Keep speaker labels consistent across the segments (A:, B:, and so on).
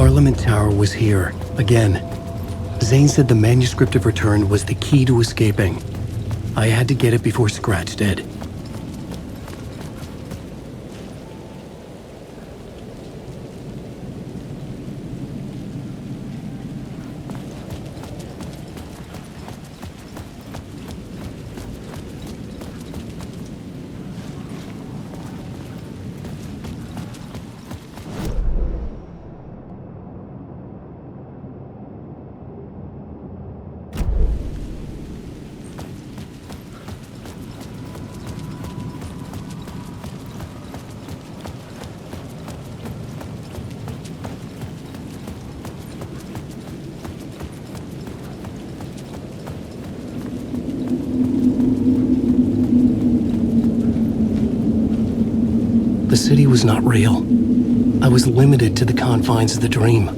A: Parliament Tower was here, again. Zane said the manuscript of return was the key to escaping. I had to get it before Scratch did. The city was not real. I was limited to the confines of the dream.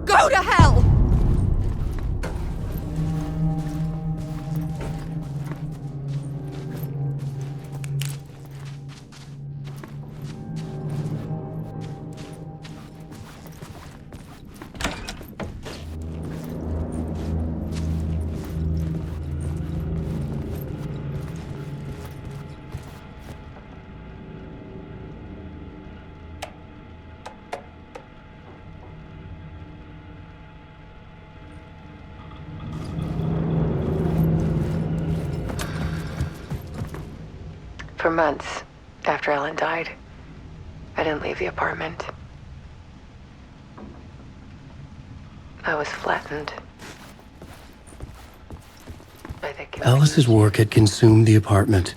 B: Go to hell!
C: For months after Ellen died, I didn't leave the apartment. I was flattened by the
A: Alice's work had consumed the apartment.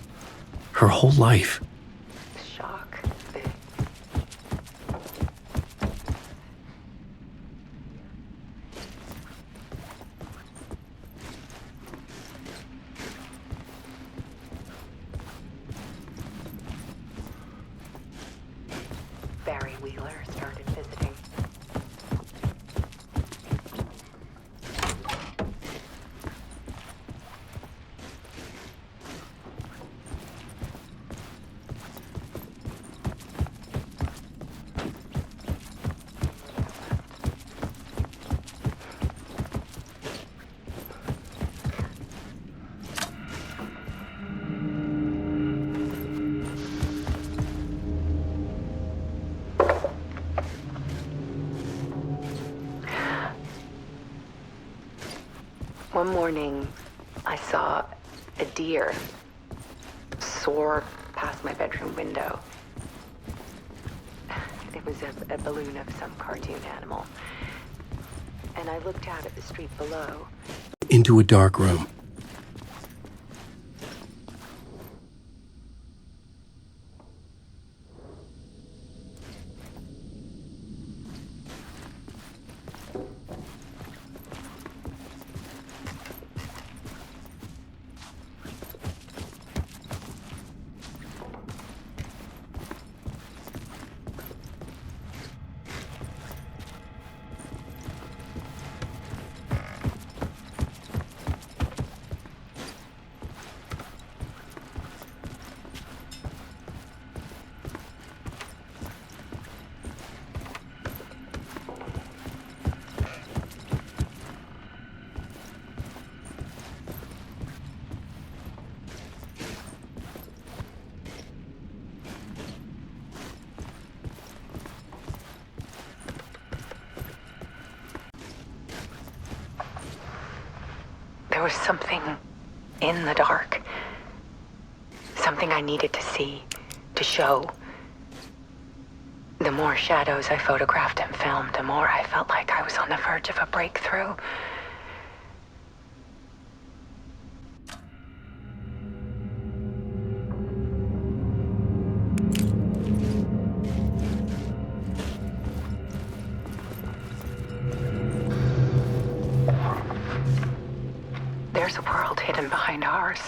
A: Her whole life.
C: shock. Barry Wheeler started visiting. One morning, I saw a deer soar past my bedroom window. It was a balloon of some cartoon animal. And I looked out at the street below.
A: Into a dark room. There was something in the dark. Something I needed to see, to show.
C: The more shadows I photographed and filmed, the more I felt like I was on the verge of a breakthrough. There's a world hidden behind ours.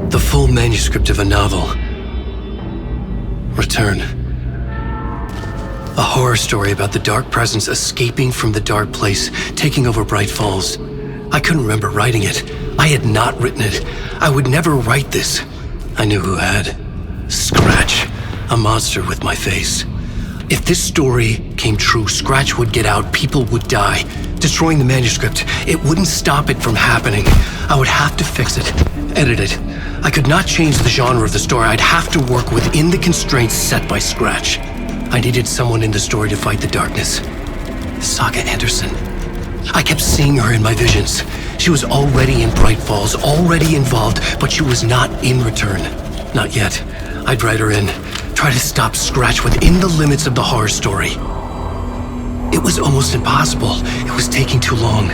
A: The full manuscript of a novel. Return. A horror story about the dark presence escaping from the dark place, taking over Bright Falls. I couldn't remember writing it. I had not written it. I would never write this. I knew who had. Scratch. A monster with my face. If this story came true, Scratch would get out, people would die. Destroying the manuscript, it wouldn't stop it from happening. I would have to fix it, edit it. I could not change the genre of the story. I'd have to work within the constraints set by Scratch. I needed someone in the story to fight the darkness. Saga Anderson. I kept seeing her in my visions. She was already in Bright Falls, already involved, but she was not in Return. Not yet. I'd write her in, try to stop Scratch within the limits of the horror story. It was almost impossible. It was taking too long.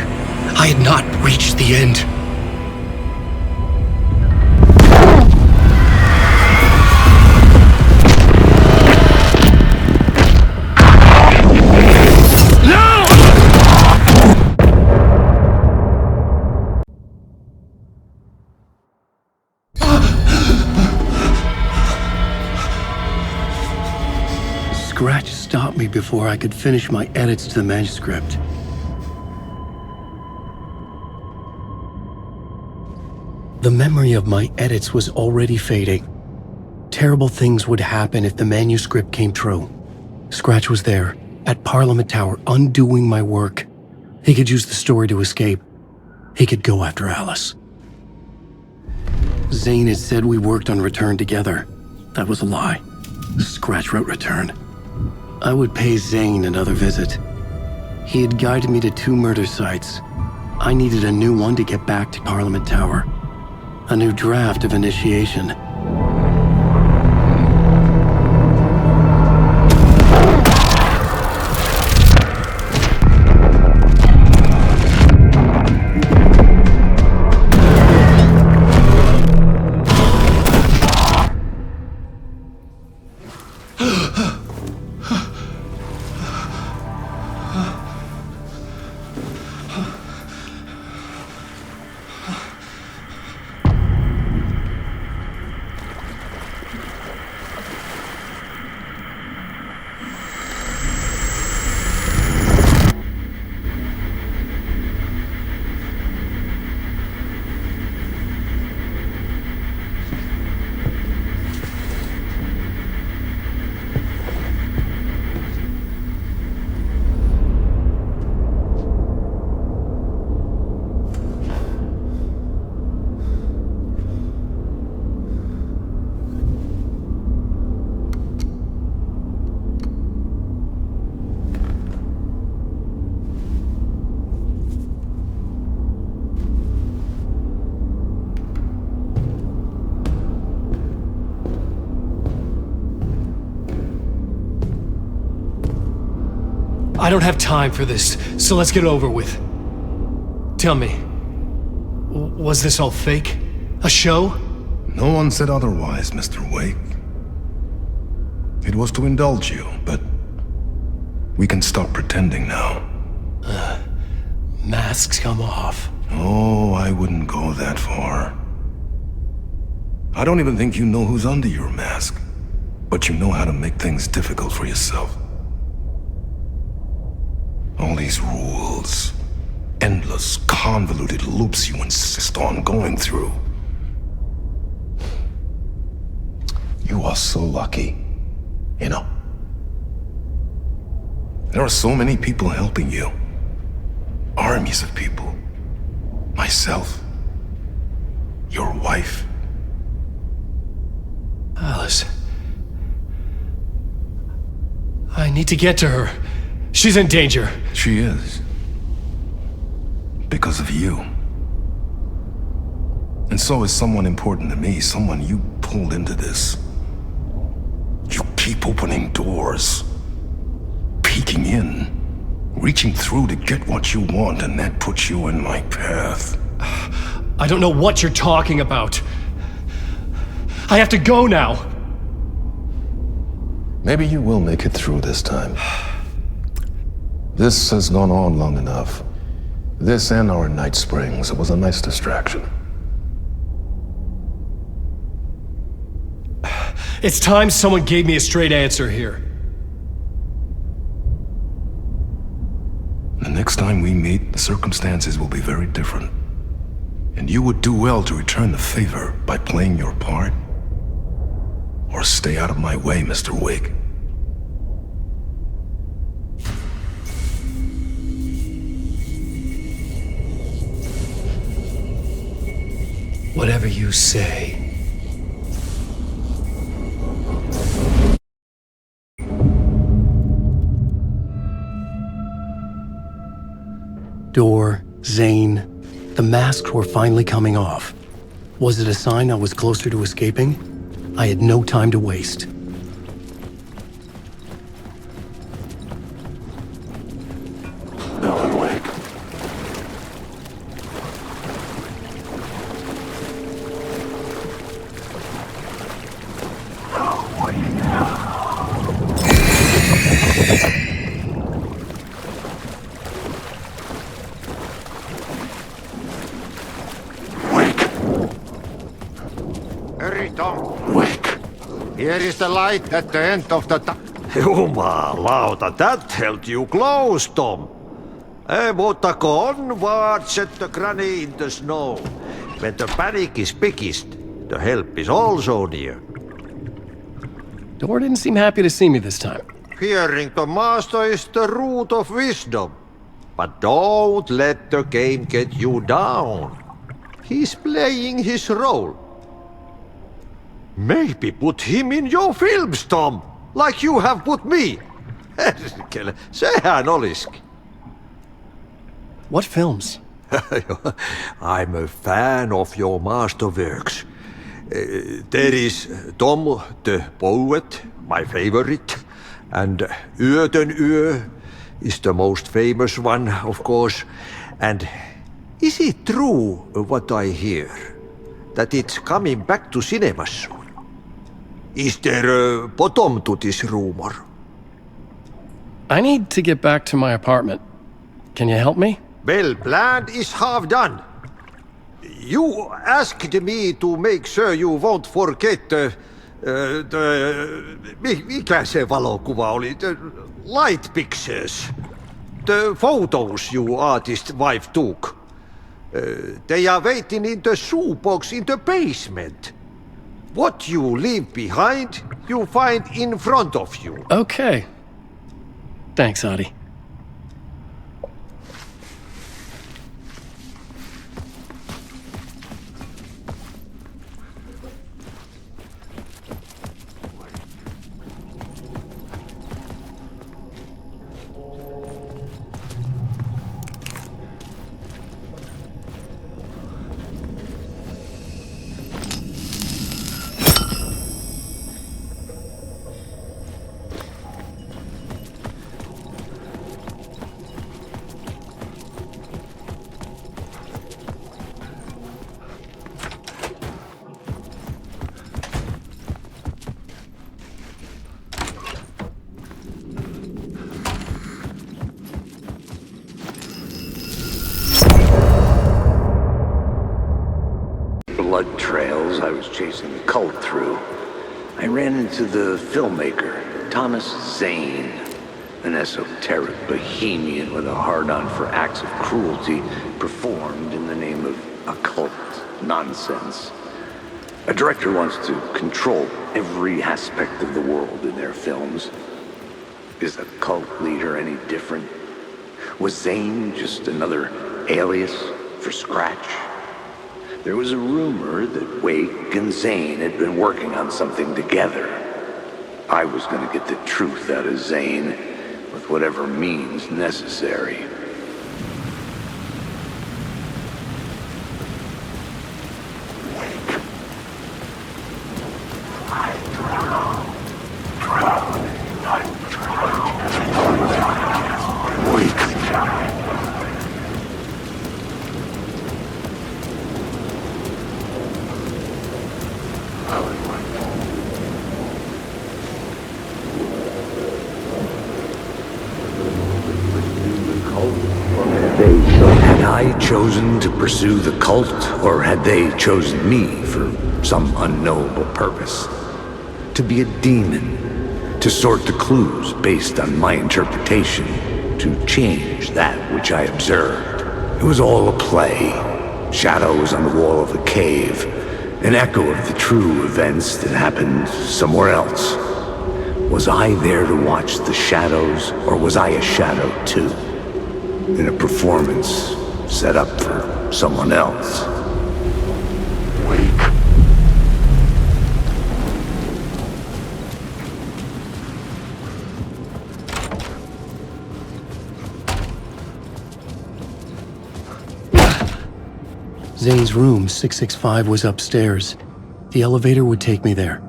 A: I had not reached the end. Scratch stopped me before I could finish my edits to the manuscript. The memory of my edits was already fading. Terrible things would happen if the manuscript came true. Scratch was there, at Parliament Tower, undoing my work. He could use the story to escape. He could go after Alice. Zane had said we worked on Return together. That was a lie. Scratch wrote Return. I would pay Zane another visit. He had guided me to 2 murder sites. I needed a new one to get back to Parliament Tower. A new draft of initiation. I don't have time for this, so let's get it over with. Tell me, was this all fake? A show?
D: No one said otherwise, Mr. Wake. It was to indulge you, but we can stop pretending now.
A: Masks come off.
D: Oh, I wouldn't go that far. I don't even think you know who's under your mask. But you know how to make things difficult for yourself. All these rules, endless, convoluted loops you insist on going through. You are so lucky, you know. There are so many people helping you. Armies of people. Myself. Your wife.
A: Alice. I need to get to her. She's in danger.
D: She is. Because of you. And so is someone important to me, someone you pulled into this. You keep opening doors. Peeking in. Reaching through to get what you want, and that puts you in my path.
A: I don't know what you're talking about. I have to go now.
D: Maybe you will make it through this time. This has gone on long enough. This and our Night Springs. It was a nice distraction.
A: It's time someone gave me a straight answer here.
D: The next time we meet, the circumstances will be very different. And you would do well to return the favor by playing your part. Or stay out of my way, Mr. Wake.
A: Whatever you say. Door, Zane, the masks were finally coming off. Was it a sign I was closer to escaping? I had no time to waste.
D: Alan Wake.
E: Hurry, Tom.
D: Wake.
E: Here is the light at the end of the
F: Jumalauta, that held you close, Tom. Mutta onward, said the granny in the snow. When the panic is biggest, the help is also near.
A: Door didn't seem happy to see me this time.
F: Hearing the master is the root of wisdom. But don't let the game get you down. He's playing his role. Maybe put him in your films, Tom, like you have put me. Herkele, sehän olisikin.
A: What films?
F: I'm a fan of your masterworks. There is Tom the Poet, my favorite, and Yötön Yö is the most famous one, of course. And is it true what I hear, that it's coming back to cinemas soon? Is there a bottom to this rumor?
A: I need to get back to my apartment. Can you help me?
F: Well, planned is half done. You asked me to make sure you won't forget mikä se valokuva oli? The light pictures. The photos you artist wife took. They are waiting in the shoebox in the basement. What you leave behind, you find in front of you.
A: Okay. Thanks, Adi.
G: chasing the cult through, I ran into the filmmaker, Thomas Zane, an esoteric bohemian with a hard-on for acts of cruelty performed in the name of occult nonsense. A director wants to control every aspect of the world in their films. Is a cult leader any different? Was Zane just another alias for Scratch? There was a rumor that Wake and Zane had been working on something together. I was going to get the truth out of Zane with whatever means necessary. Had I chosen to pursue the cult, or had they chosen me for some unknowable purpose? To be a demon, to sort the clues based on my interpretation, to change that which I observed. It was all a play. Shadows on the wall of the cave, an echo of the true events that happened somewhere else. Was I there to watch the shadows, or was I a shadow too? In a performance set up for someone else.
A: Zane's room, 665, was upstairs. The elevator would take me there.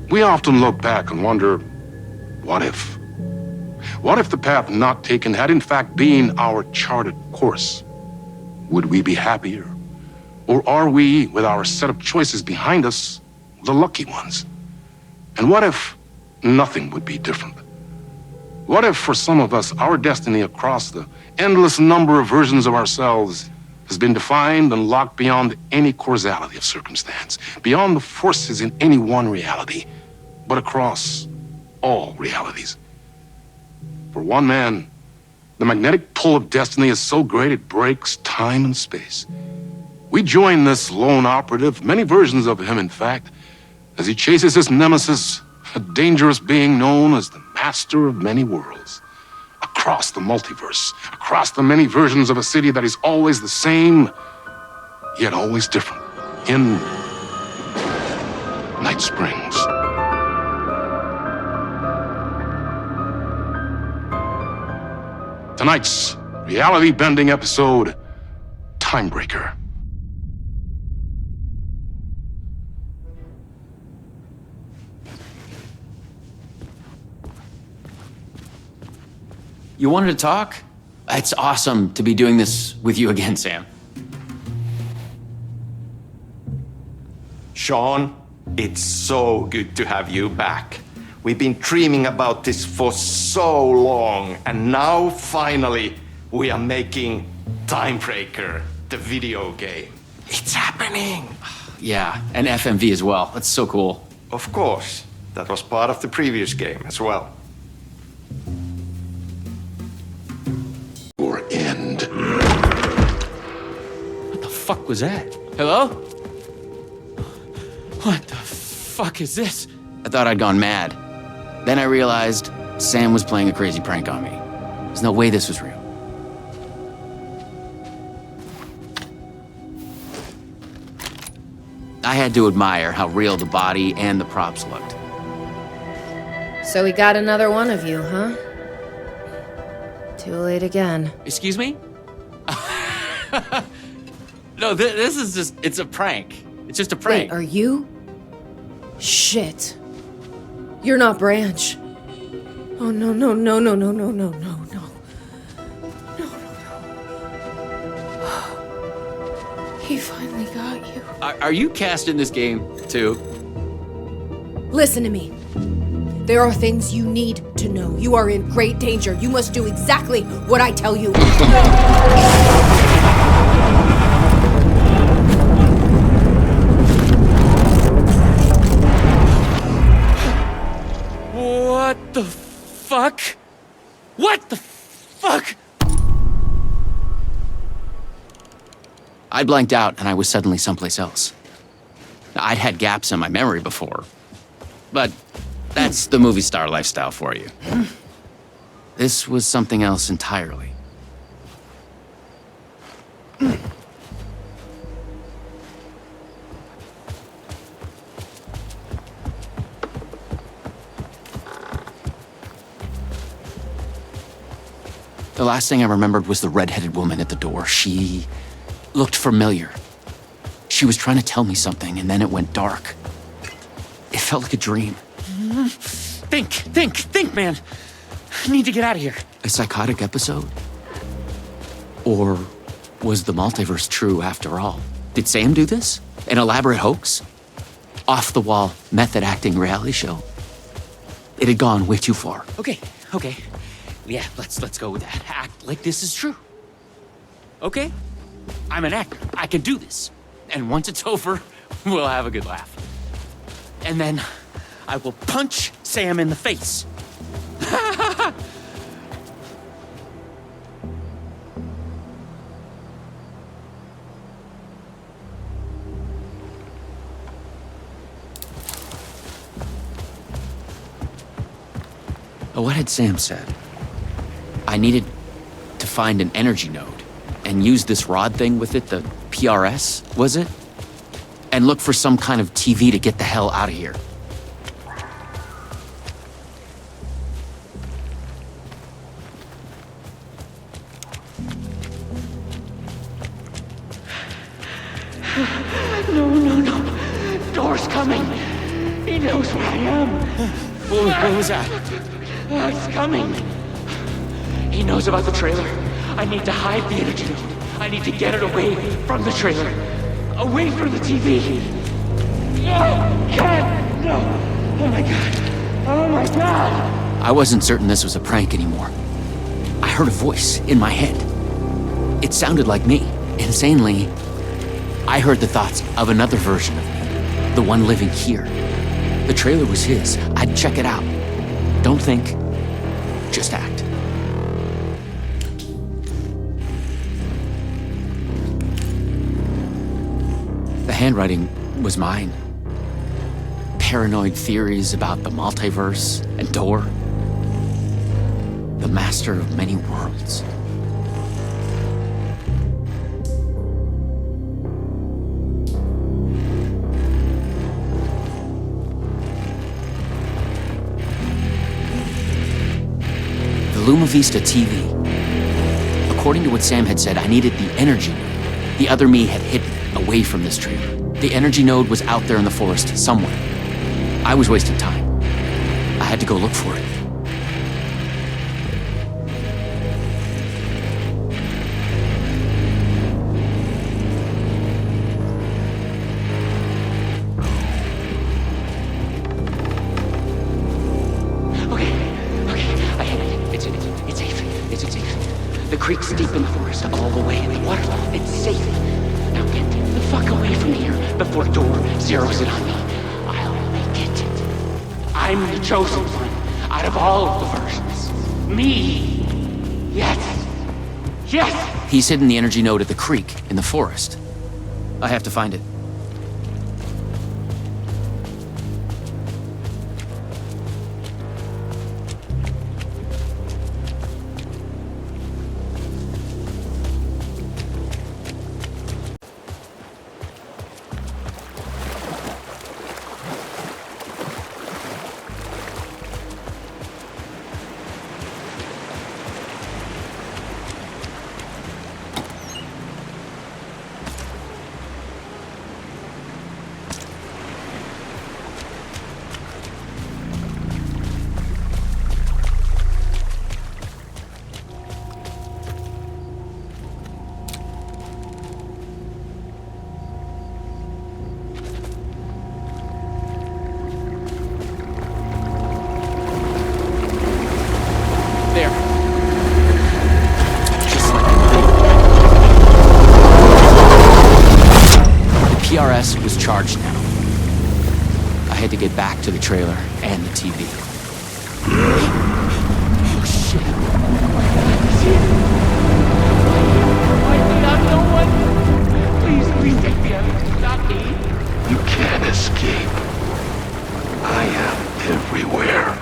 H: We often look back and wonder, what if? What if the path not taken had in fact been our charted course? Would we be happier? Or are we, with our set of choices behind us, the lucky ones? And what if nothing would be different? What if, for some of us, our destiny across the endless number of versions of ourselves has been defined and locked beyond any causality of circumstance, beyond the forces in any one reality, but across all realities? For one man, the magnetic pull of destiny is so great it breaks time and space. We join this lone operative, many versions of him in fact, as he chases his nemesis, a dangerous being known as the master of many worlds. Across the multiverse, across the many versions of a city that is always the same, yet always different. In Night Springs. Tonight's reality-bending episode, Timebreaker.
I: You wanted to talk? It's awesome to be doing this with you again, Sam.
J: Sean, it's so good to have you back. We've been dreaming about this for so long, and now finally we are making Timebreaker, the video game. It's happening!
I: Yeah, and FMV as well. That's so cool.
J: Of course, that was part of the previous game as well.
H: Or end.
I: What the fuck was that? Hello? What the fuck is this? I thought I'd gone mad. Then I realized Sam was playing a crazy prank on me. There's no way this was real. I had to admire how real the body and the props looked.
B: So we got another one of you, huh? Too late again.
I: Excuse me? No, this is just, it's a prank. It's just a prank.
B: Wait, are you? Shit. You're not Branch. Oh, no, no, no, no, no, no, no, no, no. No, no, no. He finally got you.
I: Are you cast in this game, too?
B: Listen to me. There are things you need to know. You are in great danger. You must do exactly what I tell you.
I: What the fuck? What the fuck? I blanked out and I was suddenly someplace else. I'd had gaps in my memory before, but that's the movie star lifestyle for you. This was something else entirely. The last thing I remembered was the red-headed woman at the door. She looked familiar. She was trying to tell me something, and then it went dark. It felt like a dream. Think, man. I need to get out of here. A psychotic episode? Or was the multiverse true after all? Did Sam do this? An elaborate hoax? Off-the-wall, method-acting reality show? It had gone way too far. Okay. Yeah, let's go with that. Act like this is true. Okay? I'm an actor. I can do this. And once it's over, we'll have a good laugh. And then I will punch Sam in the face. What had Sam said? I needed to find an energy node and use this rod thing with it, the PRS, was it? And look for some kind of TV to get the hell out of here. No. Door's coming. He knows where I am. What was that? It's coming. He knows about the trailer. I need to hide the energy node. I need to get it away from the trailer. Away from the TV. No! Ken! No! Oh my god! Oh my god! I wasn't certain this was a prank anymore. I heard a voice in my head. It sounded like me. Insanely, I heard the thoughts of another version of me. The one living here. The trailer was his. I'd check it out. Don't think, just act. The handwriting was mine. Paranoid theories about the multiverse and Door. The master of many worlds. The Luma Vista TV. According to what Sam had said, I needed the energy node. The other me had hidden it away from this trailer. The energy node was out there in the forest somewhere. I was wasting time. I had to go look for it. Creek's deep in the forest, all the way in the waterfall. It's safe. Now get the fuck away from here before Door zeroes in on me. I'll make it. I'm the chosen one out of all of the versions. Me. Yes. He's hidden the energy node at the creek in the forest. I have to find it. PRS was charged now. I had to get back to the trailer and the TV. Oh, shit. I'm no one. Please take me out. Not me.
D: You can't escape. I am everywhere.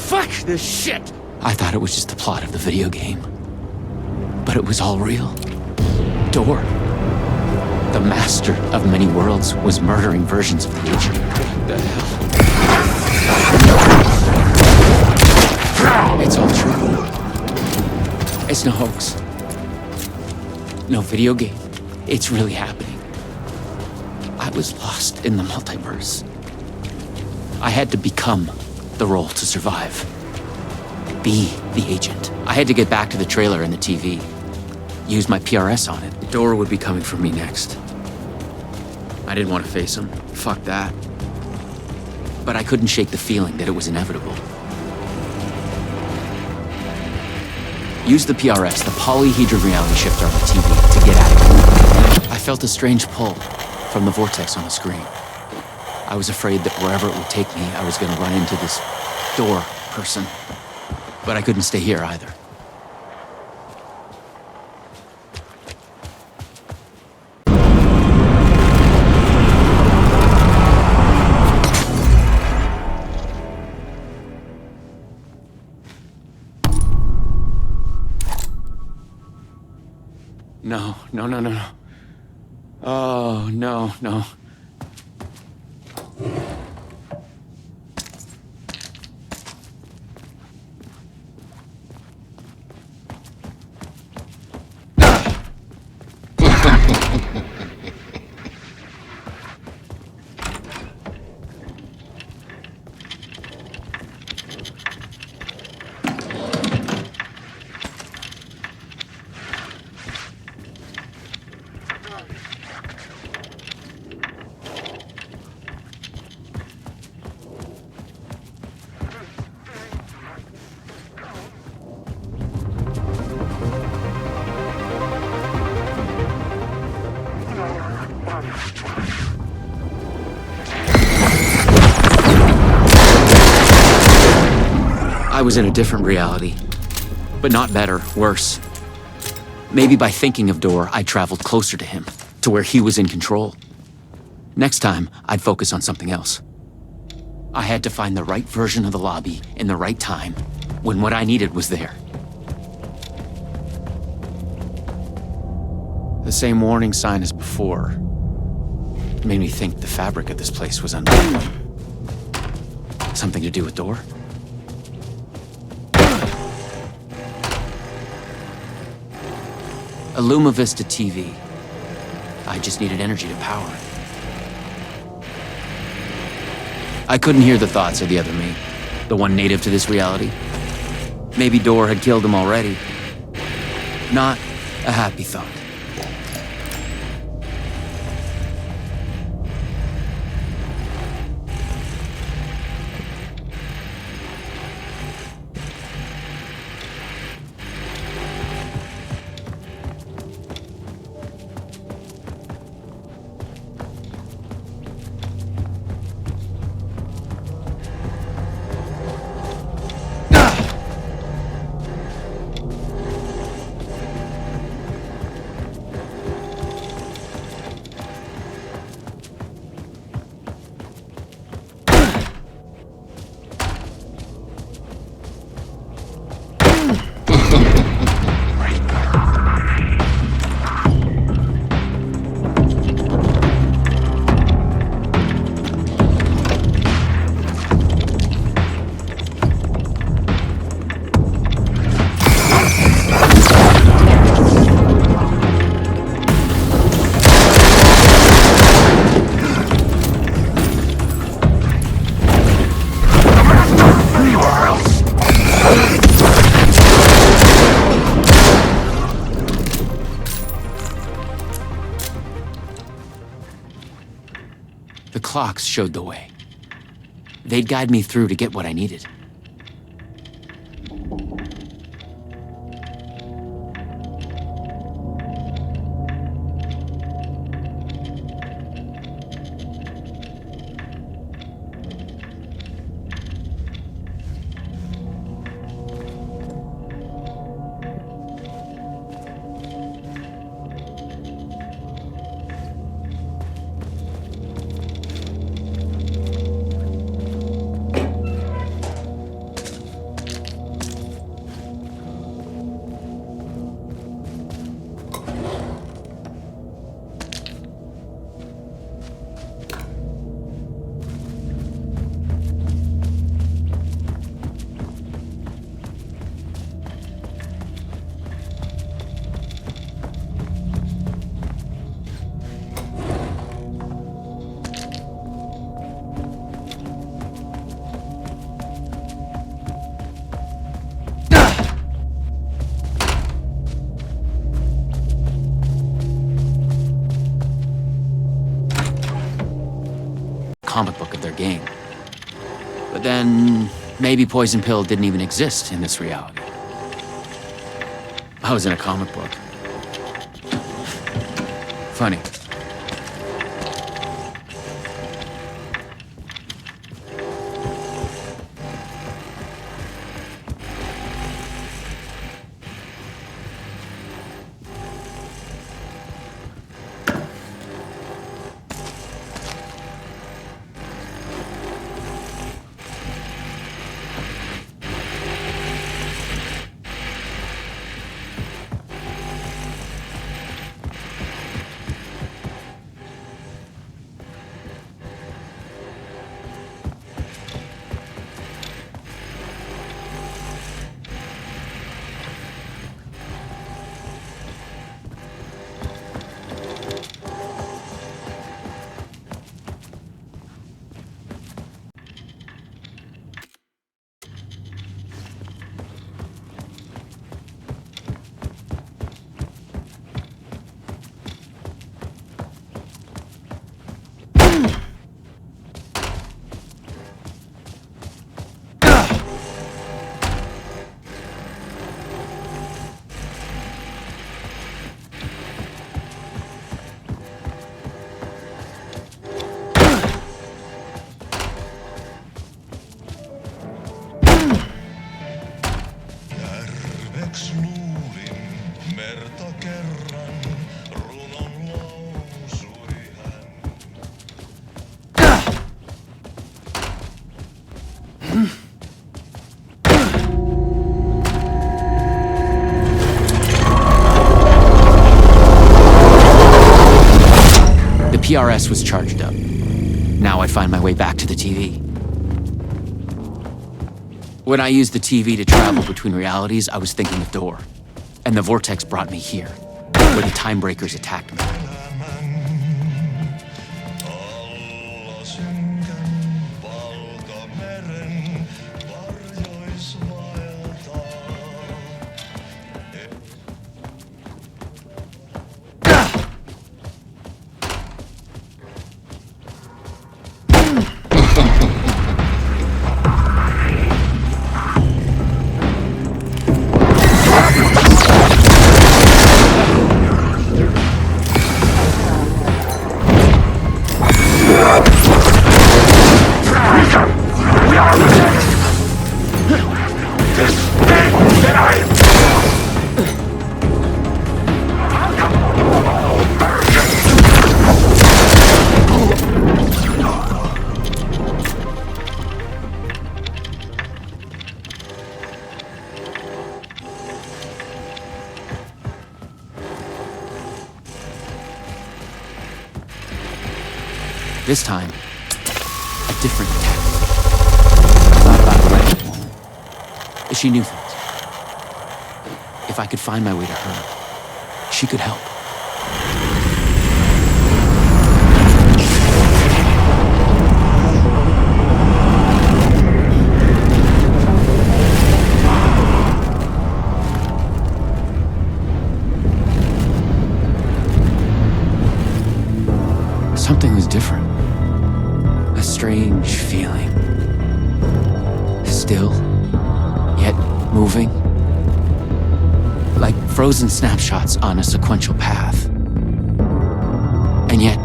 I: Fuck this shit! I thought it was just the plot of the video game. But it was all real. Door, the master of many worlds, was murdering versions of the agent. What the hell? It's all true. It's no hoax. No video game. It's really happening. I was lost in the multiverse. I had to become the role to survive. Be the agent. I had to get back to the trailer and the TV. Use my PRS on it. The door would be coming for me next. I didn't want to face him. Fuck that. But I couldn't shake the feeling that it was inevitable. Use the PRS, the polyhedron reality shifter on the TV, to get at it. I felt a strange pull from the vortex on the screen. I was afraid that wherever it would take me, I was going to run into this door person. But I couldn't stay here either. No. Oh, no. I was in a different reality, but not better, worse. Maybe by thinking of Door, I traveled closer to him, to where he was in control. Next time, I'd focus on something else. I had to find the right version of the lobby in the right time, when what I needed was there. The same warning sign as before made me think the fabric of this place was unbreakable. Something to do with Door? A Luma Vista TV. I just needed energy to power it. I couldn't hear the thoughts of the other me, the one native to this reality. Maybe Door had killed him already. Not a happy thought. clocks showed the way. They'd guide me through to get what I needed. Comic book of their game. But then, maybe Poison Pill didn't even exist in this reality. I was in a comic book. Funny. PRS was charged up. Now I find my way back to the TV. When I used the TV to travel between realities, I was thinking of Door. And the vortex brought me here, where the time breakers attacked me. This time, a different tactic. I thought about Red. She knew things. If I could find my way to her, she could help. Something was different. moving. Like frozen snapshots on a sequential path. And yet,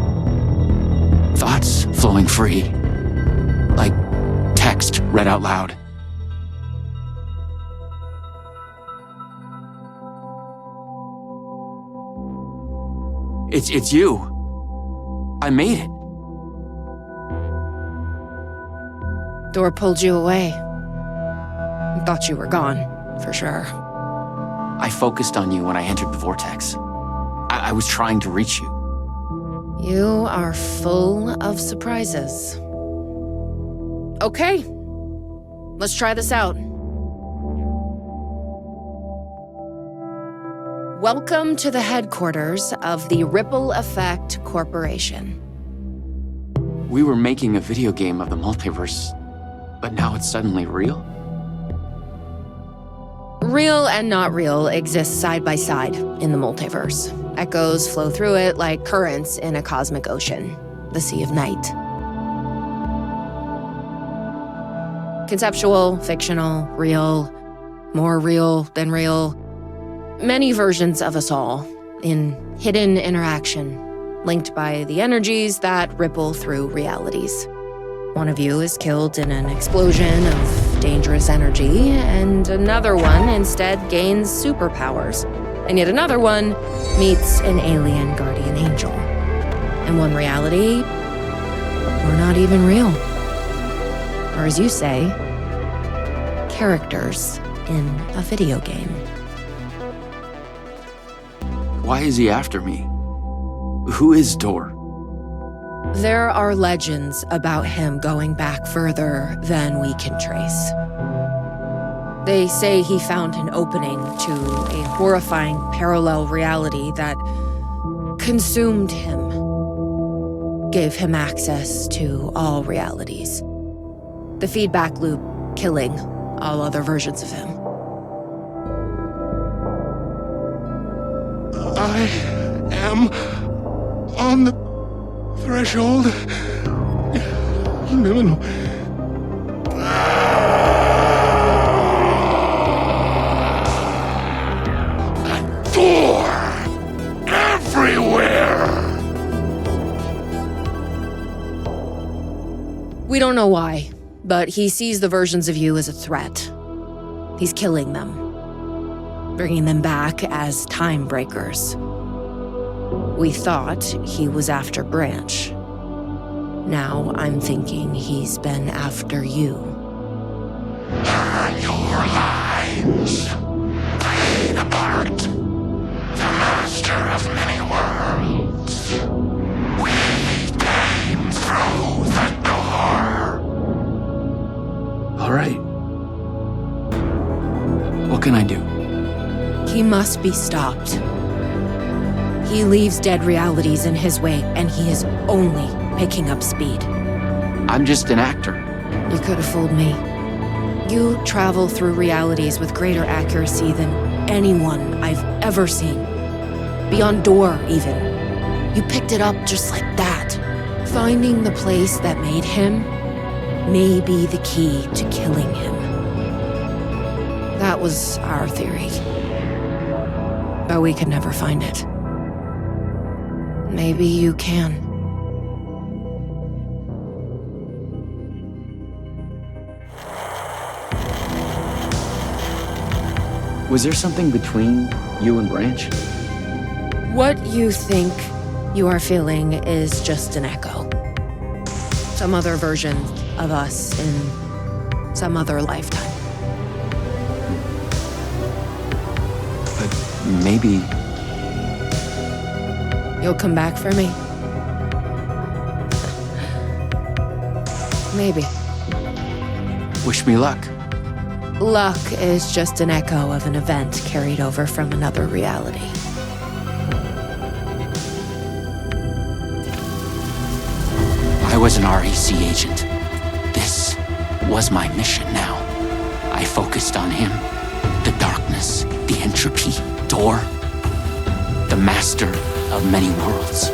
I: thoughts flowing free. Like text read out loud. It's you. I made it.
B: Door pulled you away. Thought you were gone, for sure.
I: I focused on you when I entered the vortex. I was trying to reach you.
B: You are full of surprises. Okay, let's try this out. Welcome to the headquarters of the Ripple Effect Corporation.
I: We were making a video game of the multiverse, but now it's suddenly real?
B: Real and not real exist side by side in the multiverse. Echoes flow through it like currents in a cosmic ocean, the Sea of Night. Conceptual, fictional, real, more real than real. Many versions of us all, in hidden interaction, linked by the energies that ripple through realities. One of you is killed in an explosion of dangerous energy, and another one instead gains superpowers. And yet another one meets an alien guardian angel. In one reality, we're not even real. Or as you say, characters in a video game.
I: Why is he after me? Who is Dor?
B: There are legends about him going back further than we can trace. They say he found an opening to a horrifying parallel reality that consumed him, gave him access to all realities. The feedback loop killing all other versions of him.
H: I am on the threshold. Liminal. A door everywhere.
B: We don't know why, but he sees the versions of you as a threat. He's killing them, bringing them back as time breakers. We thought he was after Branch. Now I'm thinking he's been after you.
H: Your lines played a part. The master of many worlds. We came through the door.
I: All right. What can I do?
B: He must be stopped. He leaves dead realities in his way, and he is only picking up speed.
I: I'm just an actor.
B: You could have fooled me. You travel through realities with greater accuracy than anyone I've ever seen. Beyond Door, even. You picked it up just like that. Finding the place that made him may be the key to killing him. That was our theory. But we could never find it. Maybe you can.
I: Was there something between you and Branch?
B: What you think you are feeling is just an echo. Some other version of us in some other lifetime.
I: But maybe...
B: You'll come back for me? Maybe.
I: Wish me luck.
B: Luck is just an echo of an event carried over from another reality.
I: I was an REC agent. This was my mission now. I focused on him. The darkness, the entropy, Door. The master of many worlds.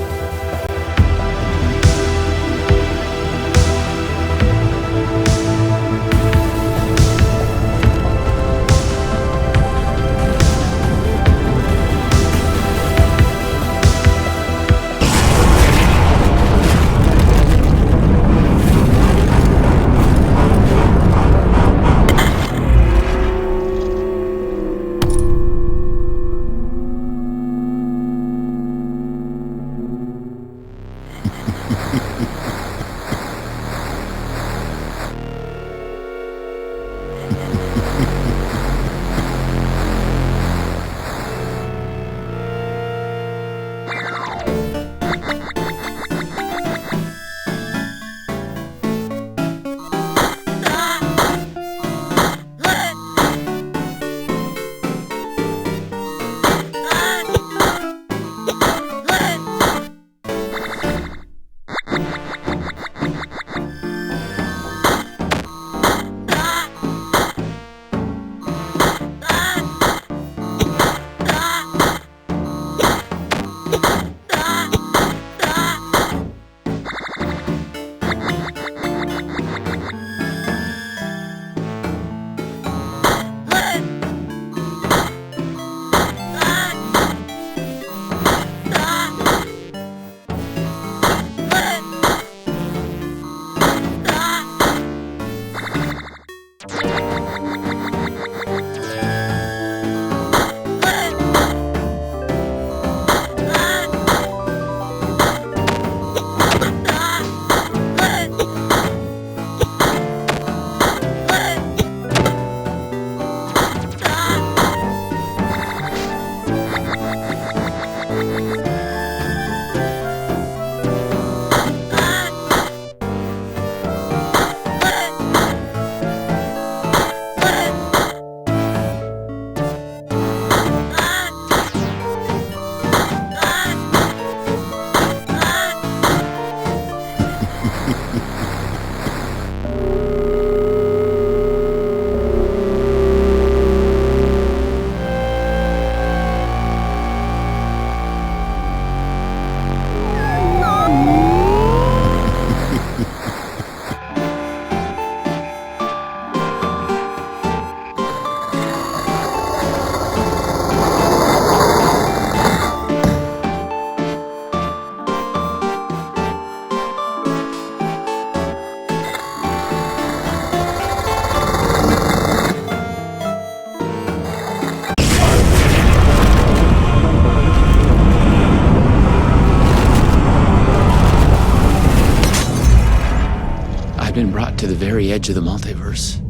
I: Been brought to the very edge of the multiverse.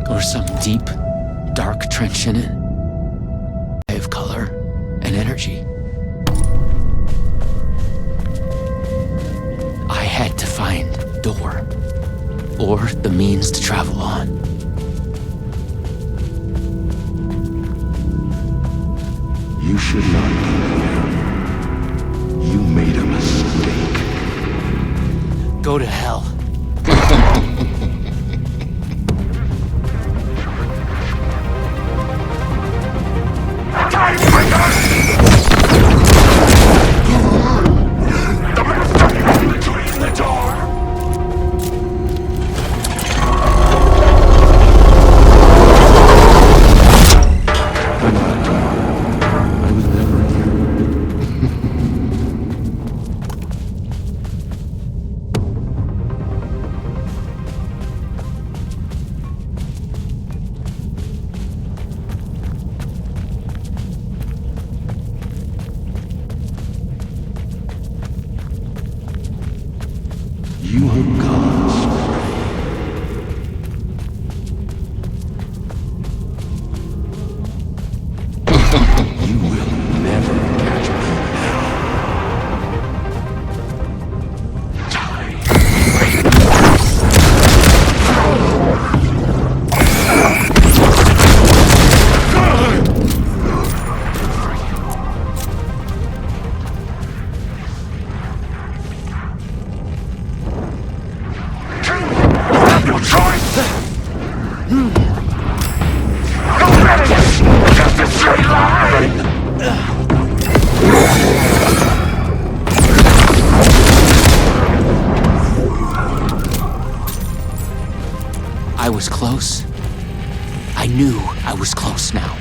I: Or some deep, dark trench in it. Of color and energy. I had to find a door. Or the means to travel on.
D: You should not be here. You made a mistake.
I: Go to hell.
D: You have gone astray. You will never catch me
I: I was close. I knew I was close now.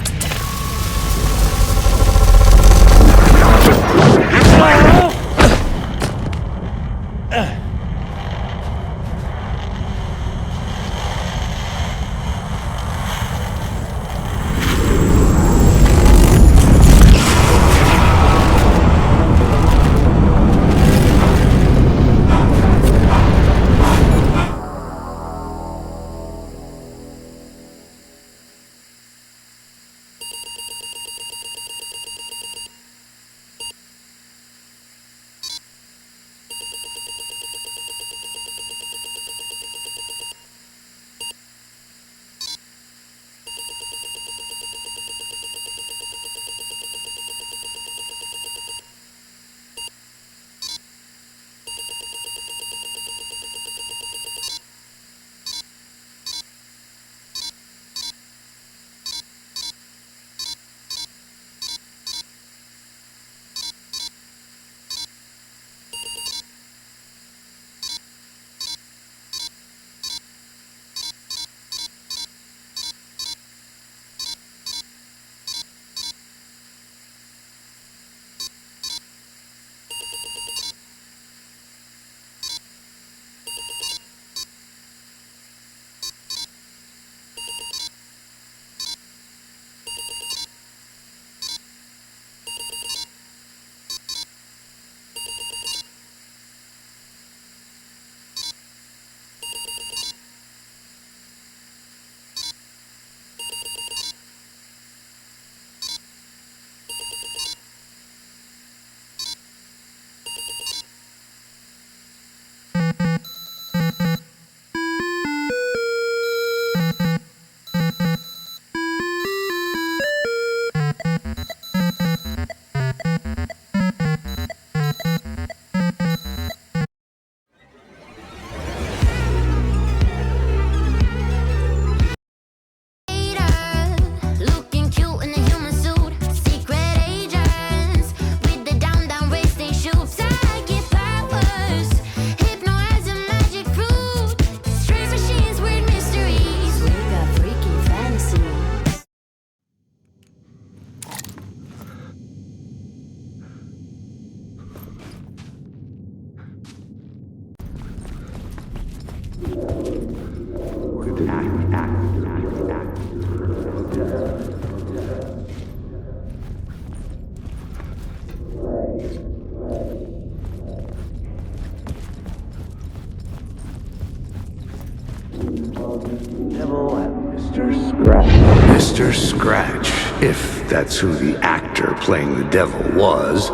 G: Mr. Scratch, if that's who the actor playing the devil was,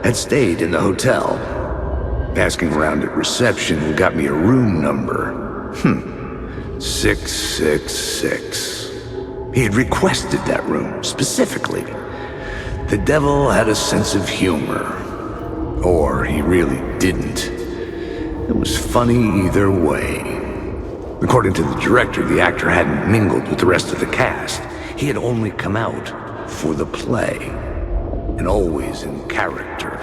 G: had stayed in the hotel. Asking around at reception got me a room number. 666. He had requested that room, specifically. The devil had a sense of humor. Or he really didn't. It was funny either way. According to the director, the actor hadn't mingled with the rest of the cast. He had only come out for the play, and always in character.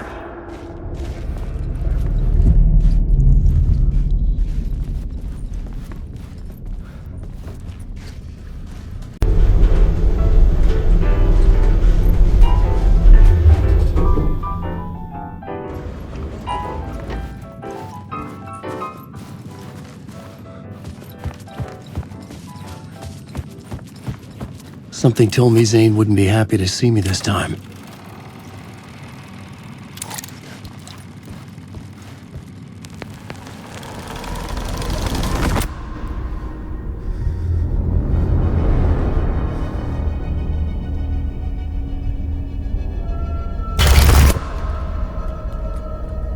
A: Something told me Zane wouldn't be happy to see me this time.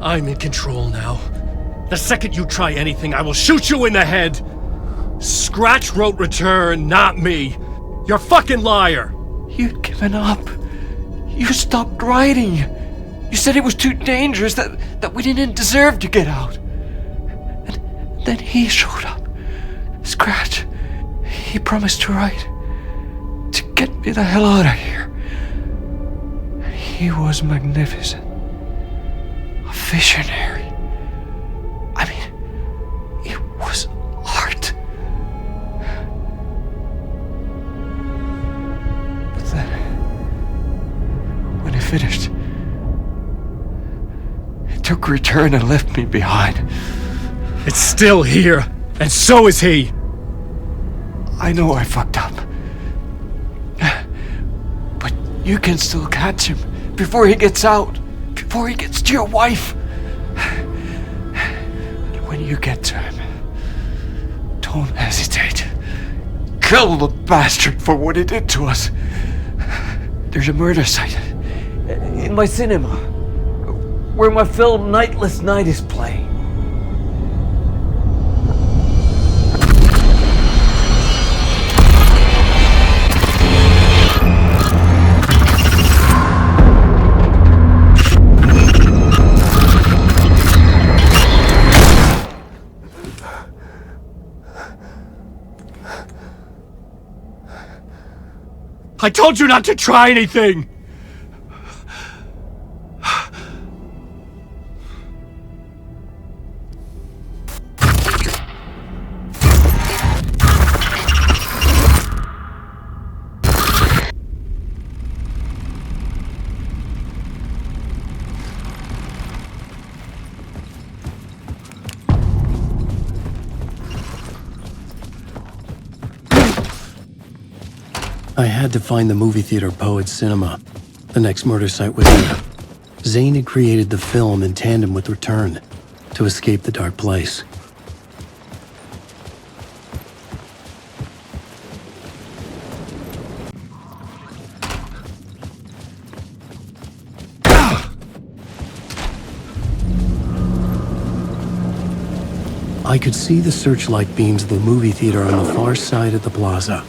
K: I'm in control now. The second you try anything, I will shoot you in the head! Scratch wrote return, not me! You're a fucking liar!
I: You'd given up. You stopped writing. You said it was too dangerous, that we didn't deserve to get out. And then he showed up. Scratch. He promised to write. To get me the hell out of here. He was magnificent. A visionary. I mean, it was art. But then, when it finished, it took a return and left me behind.
K: It's still here, and so is he!
I: I know I fucked up. But you can still catch him before he gets out. Before he gets to your wife. And when you get to him, don't hesitate. Kill the bastard for what he did to us. There's a murder site in my cinema where my film Nightless Night is playing.
K: I told you not to try anything!
A: I had to find the movie theater Poet Cinema. The next murder site was here. Zane had created the film in tandem with Return to escape the dark place. I could see the searchlight beams of the movie theater on the far side of the plaza.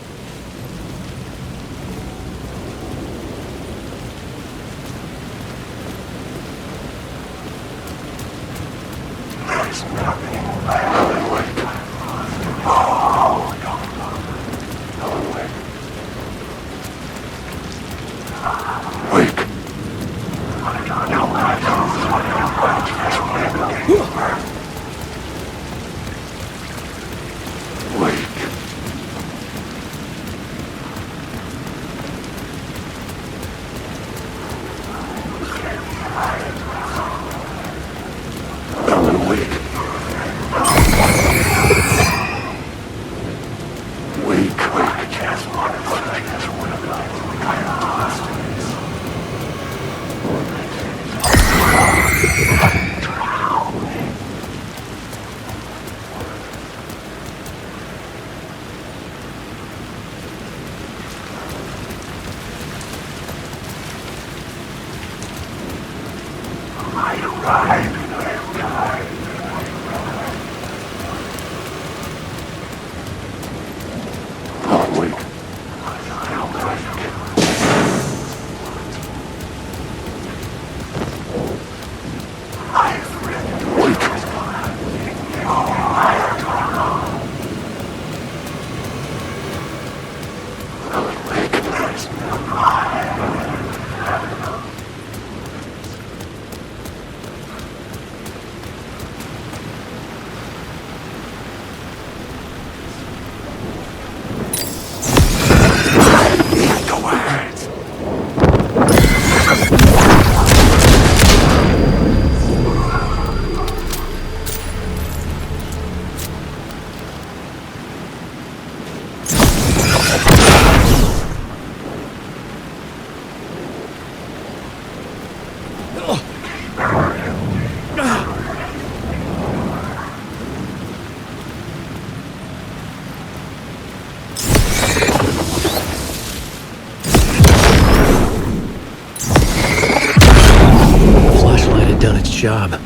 A: job.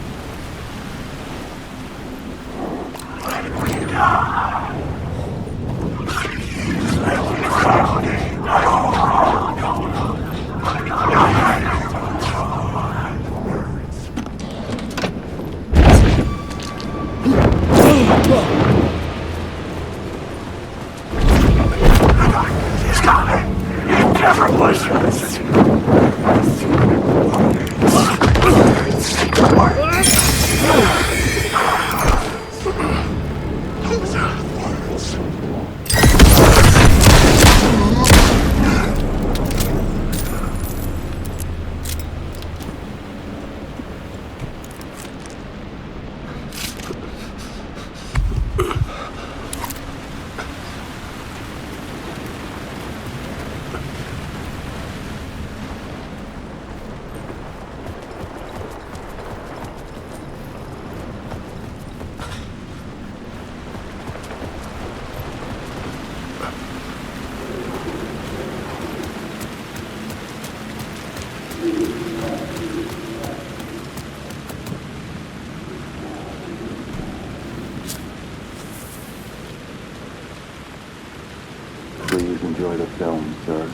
L: Please enjoy the film, sir.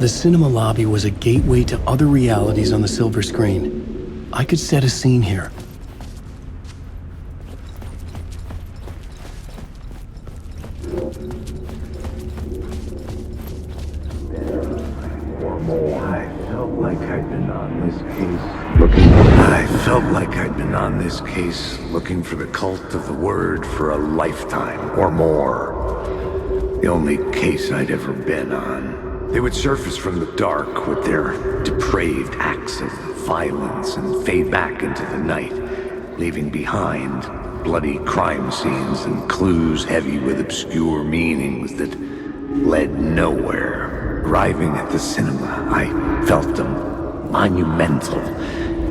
A: The cinema lobby was a gateway to other realities on the silver screen. I could set a scene here.
G: I felt like I'd been on this case looking for the cult of the word for a lifetime or more. The only case I'd ever been on. They would surface from the dark with their depraved acts of violence and fade back into the night, leaving behind bloody crime scenes and clues heavy with obscure meanings that led nowhere. Arriving at the cinema, I felt a monumental,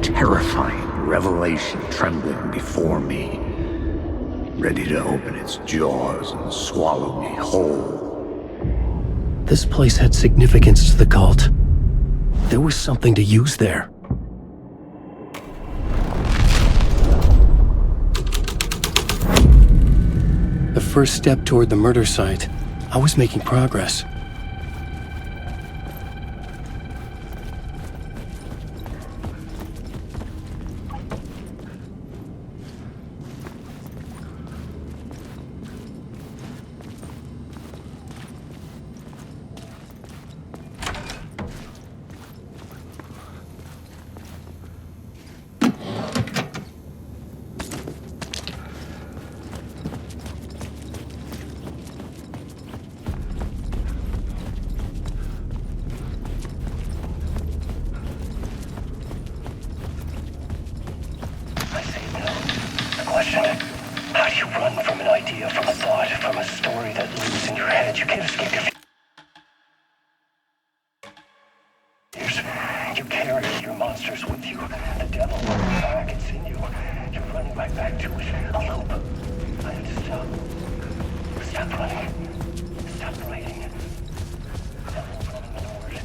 G: terrifying revelation trembling before me, ready to open its jaws and swallow me whole.
A: This place had significance to the cult. There was something to use there. The first step toward the murder site. I was making progress.
M: How do you run from an idea, from a thought, from a story that lives in your head? You can't escape your fears. You carry your monsters with you. The devil runs back, it's in you. You're running right back to it. A loop. I have to stop. Stop running. Stop writing. Stop running inward.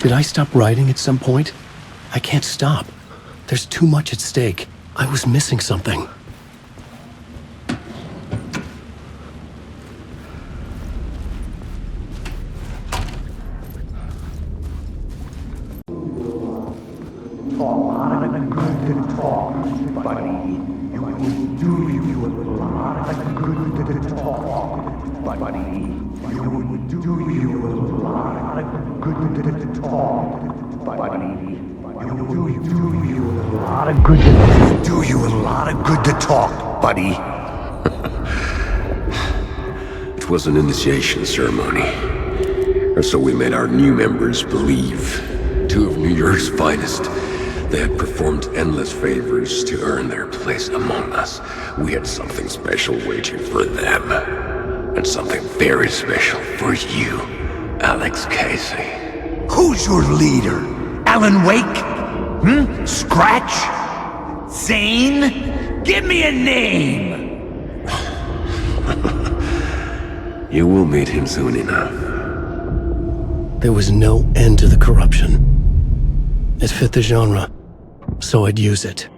A: Did I stop writing at some point? I can't stop. There's too much at stake. I was missing something.
G: Do you a lot of good to talk, buddy.
N: It was an initiation ceremony. Or so we made our new members believe. Two of New York's finest. They had performed endless favors to earn their place among us. We had something special waiting for them. And something very special for you, Alex Casey.
O: Who's your leader? Alan Wake? Scratch? Zane? Give me a name!
N: You will meet him soon enough.
A: There was no end to the corruption. It fit the genre, so I'd use it.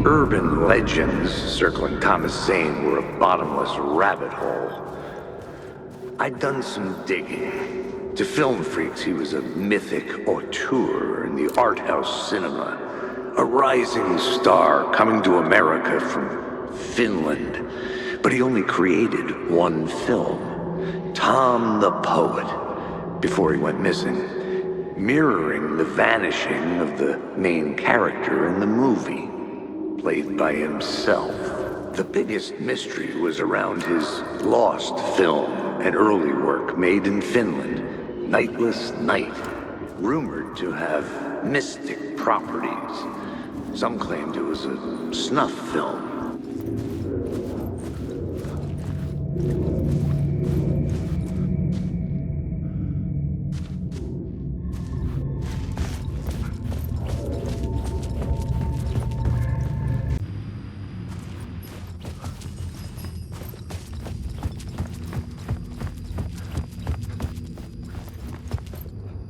G: Urban legends circling Thomas Zane were a bottomless rabbit hole. I'd done some digging. To film freaks, he was a mythic auteur in the art house cinema. A rising star coming to America from Finland. But he only created one film, Tom the Poet, before he went missing, mirroring the vanishing of the main character in the movie, played by himself. The biggest mystery was around his lost film, an early work made in Finland, Nightless Night, rumored to have mystic properties. Some claimed it was a snuff film.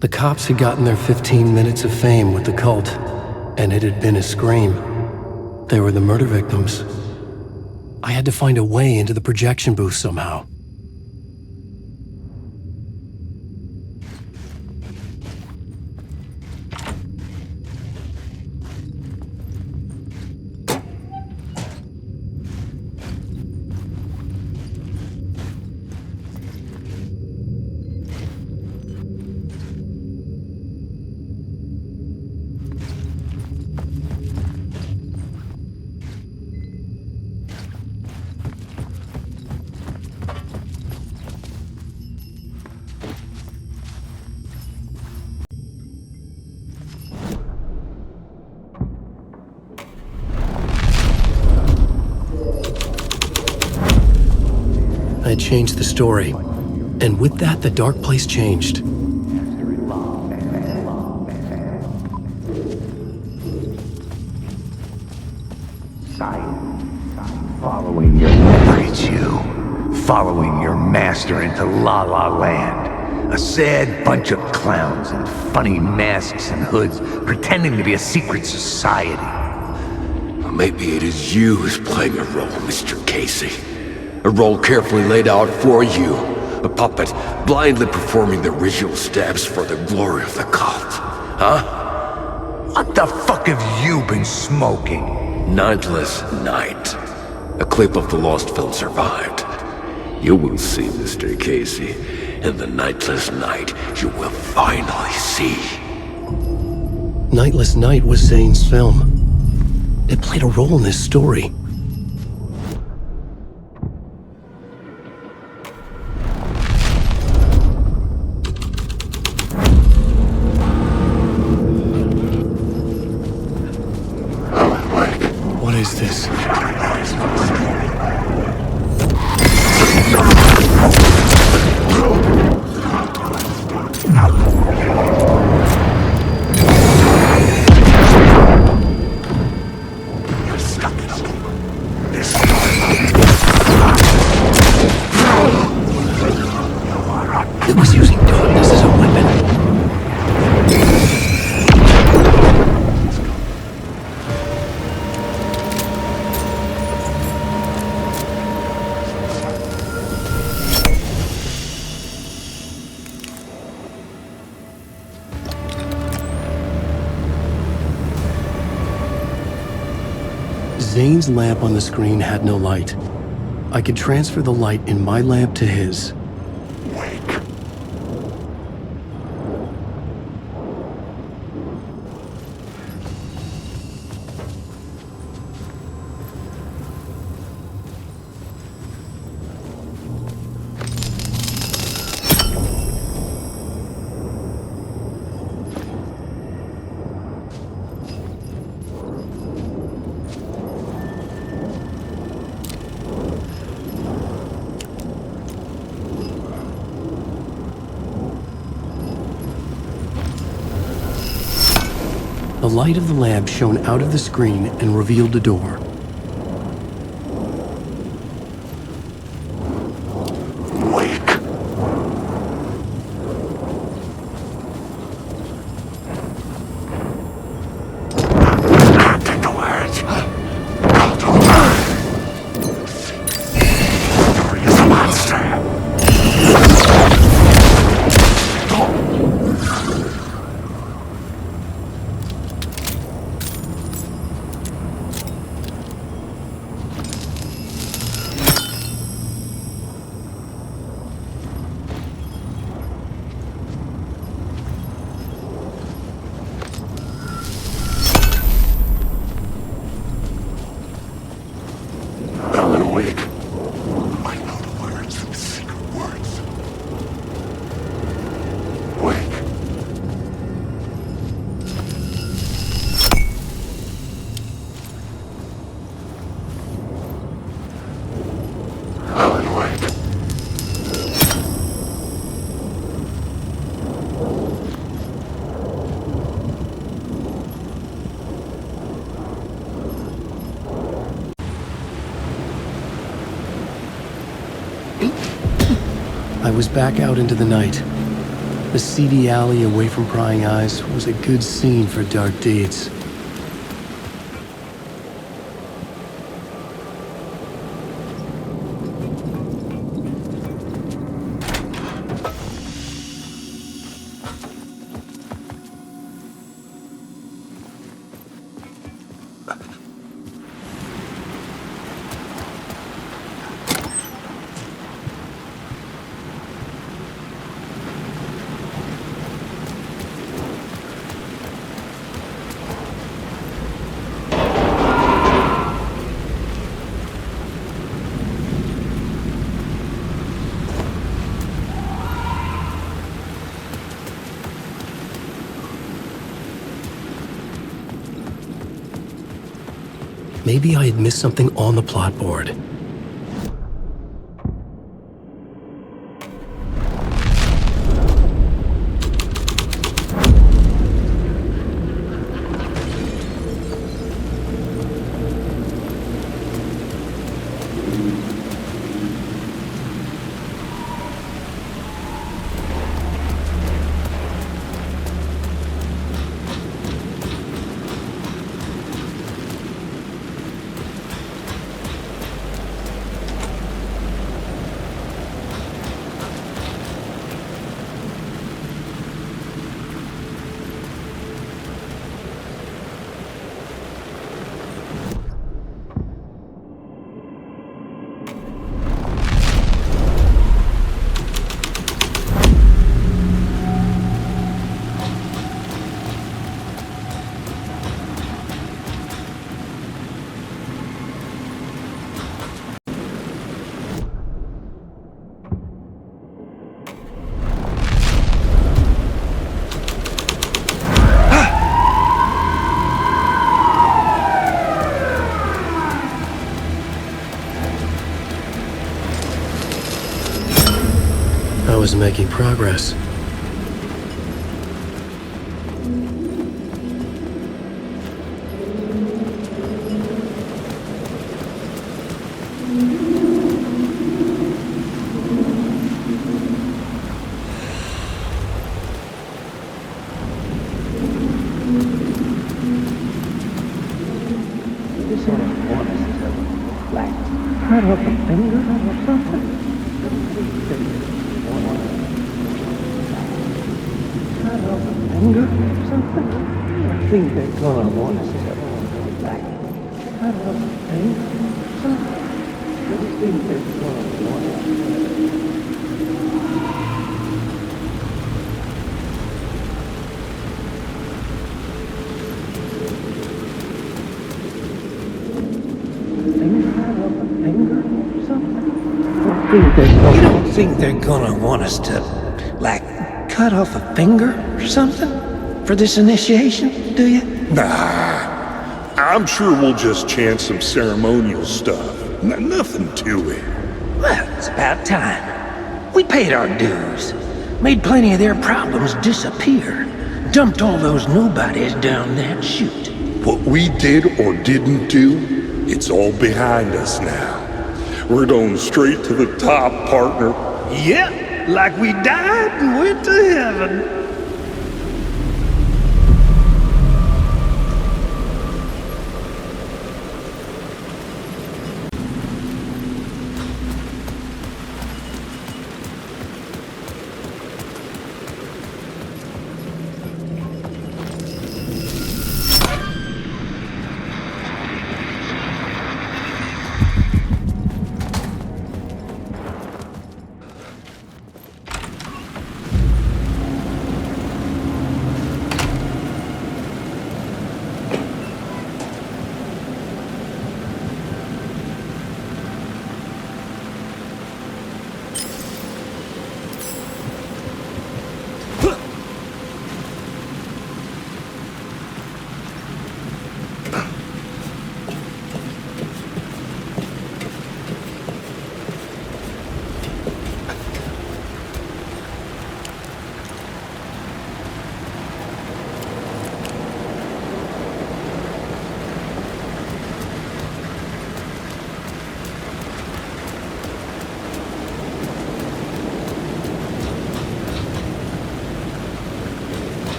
A: The cops had gotten their 15 minutes of fame with the cult, and it had been a scream. They were the murder victims. I had to find a way into the projection booth somehow. I had changed the story, and with that, the dark place changed.
O: Following your look at you. Following your master into La La Land. A sad bunch of clowns in funny masks and hoods pretending to be a secret society.
N: Maybe it is you who's playing a role, Mr. Casey. A role carefully laid out for you, A puppet, blindly performing the ritual steps for the glory of the cult. Huh?
O: What the fuck have you been smoking?
N: Nightless Night. A clip of the lost film survived. You will see, Mr. Casey. In the Nightless Night, you will finally see.
A: Nightless Night was Zane's film. It played a role in this story. What is this? It was using darkness as a weapon. Zane's lamp on the screen had no light. I could transfer the light in my lamp to his. The light of the lamp shone out of the screen and revealed a door. I was back out into the night. The seedy alley away from prying eyes was a good scene for dark deeds. Maybe I had missed something on the plot board. I was making progress.
M: Cut off a finger or something? Cut off a finger or something? I think they're gonna want us to like cut off a finger or something. I think they're gonna want us to. You don't think they're gonna want us to, like, cut off a finger or something for this initiation, do you?
P: Nah, I'm sure we'll just chant some ceremonial stuff. Nothing to it.
M: Well, it's about time. We paid our dues, made plenty of their problems disappear, dumped all those nobodies down that chute.
P: What we did or didn't do, it's all behind us now. We're going straight to the top, partner.
M: Yep, like we died and went to heaven.